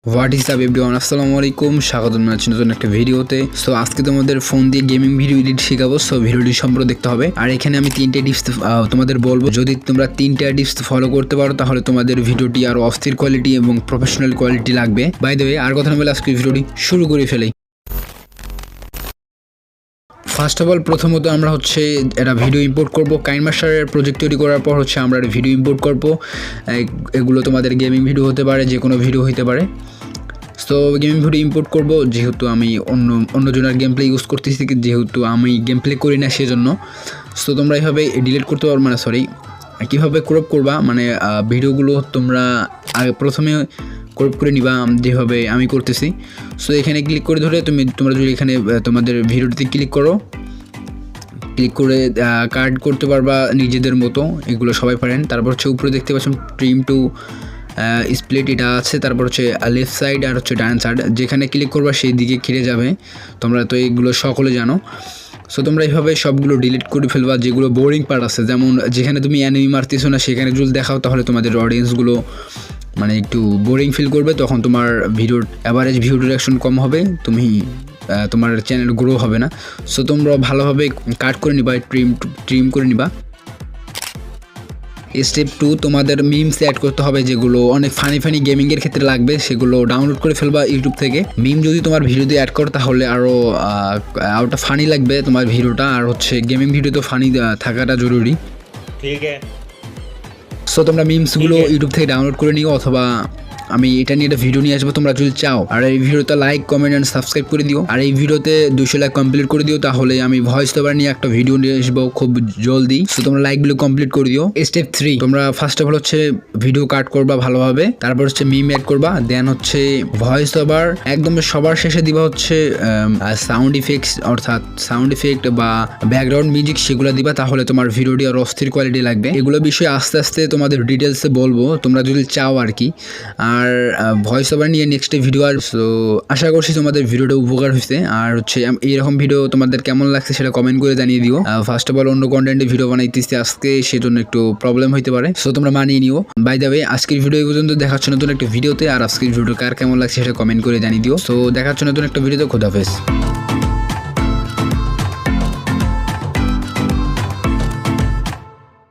What is up everyone, আসসালামু আলাইকুম, স্বাগতম জানাচ্ছি নতুন একটা ভিডিওতে। সো আজকে তোমাদের ফোন দিয়ে গেমিং ভিডিও এডিট শেখাবো। সো ভিডিওটি সম্পূর্ণ দেখতে হবে। আর এখানে আমি তিনটে টিপস তোমাদের বলবো। যদি তোমরা তিনটা টিপস ফলো করতে পারো তাহলে তোমাদের ভিডিওটি আরো অস্থির কোয়ালিটি এবং প্রফেশনাল কোয়ালিটি লাগবে। বাই দ্য ওয়ে, আর কথা না বলে আজকে ভিডিওটি শুরু করে ফেলি। ফার্স্ট অফ অল প্রথমত আমরা হচ্ছে একটা ভিডিও ইম্পোর্ট করব। কাইনমাস্টারের প্রজেক্ট তৈরি করার পর হচ্ছে আমরা একটা ভিডিও ইম্পোর্ট করব। এগুলো তোমাদের গেমিং ভিডিও হতে পারে, যে কোনো ভিডিও হতে পারে। সো গেমিং ভিডিও ইম্পোর্ট করব, যেহেতু আমি অন্যজনের গেম প্লে ইউজ করতেছি, যেহেতু আমি গেম প্লে করি না সেজন্য। সো তোমরা এইভাবে ডিলিট করতে পারো, মানে সরি কীভাবে ক্রপ করবা, মানে ভিডিওগুলো তোমরা প্রথমে ক্রপ করে নিবা যেভাবে আমি করতেছি। সো এখানে ক্লিক করে ধরে তোমরা যদি এখানে তোমাদের ভিডিওটিতে ক্লিক ক্লিক করে কাট করতে পারবা নিজেদের মতো, এগুলো সবাই পারেন। তারপর হচ্ছে উপরে দেখতে পাচ্ছেন ট্রিম টু স্প্লিট এটা আছে। তারপর হচ্ছে লেফট সাইড আর হচ্ছে ডান সাইড, যেখানে ক্লিক করবা সেই দিকে ঘিরে যাবে। তোমরা তো এইগুলো সকলে জানো। সো তোমরা এইভাবে সবগুলো ডিলিট করে ফেলবা, যেগুলো বোরিং পার্ট আছে, যেমন যেখানে তুমি অ্যানিমি মারতেছো না সেখানে যদি দেখাও তাহলে তোমাদের অডিয়েন্সগুলো মানে একটু বোরিং ফিল করবে, তখন তোমার ভিডিওর অ্যাভারেজ ভিউ ডিরেকশন কম হবে, তোমার চ্যানেল গ্রো হবে না। সো তোমরা ভালোভাবে কাট করে নিবা, ট্রিম করে নিবা। স্টেপ 2, তোমাদের মিমস অ্যাড করতে হবে, যেগুলো অনেক ফানি গেমিংয়ের ক্ষেত্রে লাগবে, সেগুলো ডাউনলোড করে ফেলবা ইউটিউব থেকে। মিম যদি তোমার ভিডিওতে অ্যাড করো তাহলে আরও ওটা ফানি লাগবে তোমার ভিডিওটা, আর হচ্ছে গেমিং ভিডিও তো ফানি থাকাটা জরুরি। ঠিক আছে। সো তোমরা মিমসগুলো ইউটিউব থেকে ডাউনলোড করে নিও, অথবা আমি এটা নিয়ে একটা ভিডিও নিয়ে আসবো তোমরা যদি চাও। আর এই ভিডিওতে লাইক, কমেন্ট অ্যান্ড সাবস্ক্রাইব করে দিও। আর এই ভিডিওতে 200 লাইক কমপ্লিট করে দিও, তাহলে আমি ভয়েস ওভার নিয়ে একটা ভিডিও নিয়ে আসবো খুব জলদি। সো তোমরা লাইকগুলো কমপ্লিট করে দিও। স্টেপ 3, তোমরা ফার্স্ট অফ অল হচ্ছে ভিডিও কাট করবা ভালোভাবে, তারপর হচ্ছে মিম অ্যাড করবা, দেন হচ্ছে ভয়েস ওভার একদম সবার শেষে দিবা হচ্ছে সাউন্ড ইফেক্টস, অর্থাৎ সাউন্ড ইফেক্ট বা ব্যাকগ্রাউন্ড মিউজিক, সেগুলো দিবা, তাহলে তোমার ভিডিওটি আর অস্থির কোয়ালিটি লাগবে। এগুলো বিষয়ে আস্তে আস্তে তোমাদের ডিটেলসে বলবো তোমরা যদি চাও আর কি। আর ভয়েস ওভার নিয়ে নেক্সট ভিডিও। আর সো আশা করছি তোমাদের ভিডিওটা উপকার হয়েছে। আর হচ্ছে এইরকম ভিডিও তোমাদের কেমন লাগছে সেটা কমেন্ট করে জানিয়ে দিও। ফার্স্ট অফ অল অন্য কন্টেন্টে ভিডিও বানাইতেছি আজকে, সেজন্য একটু প্রবলেম হইতে পারে, সো তোমরা মানিয়ে নিও। বাই দ্য ওয়ে, আজকের ভিডিও এই পর্যন্ত, দেখাচ্ছ নতুন একটা ভিডিওতে। আর আজকের ভিডিও কার কেমন লাগছে সেটা কমেন্ট করে জানিয়ে দিও। সো দেখাচ্ছ নতুন একটা ভিডিওতে। খোদাফেজ।